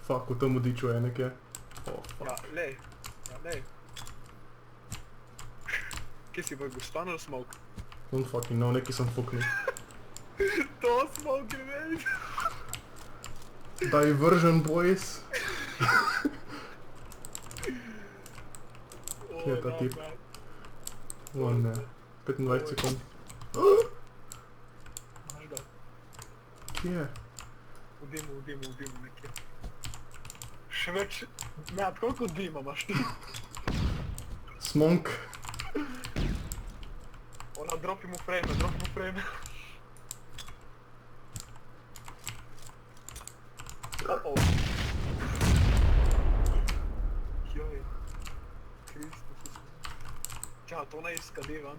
Fuck, v tem vodiču je nekje. Oh, fuck. Ja, lej. Ja, lej. Kje si v Gustan ali Smoke? Don't fucking know, neki sem fuknil. To Smoke je več. Diversion, boys. Kje je ta tip? O ne, 25 sekund. Imaš ga. Kje je? V dimu nekje. Še več... Ne, koliko dima imaš ti? Smonk. Ona, dropi mu frame. Oh. Joj. Kristus. Čao, to ne iskadi van.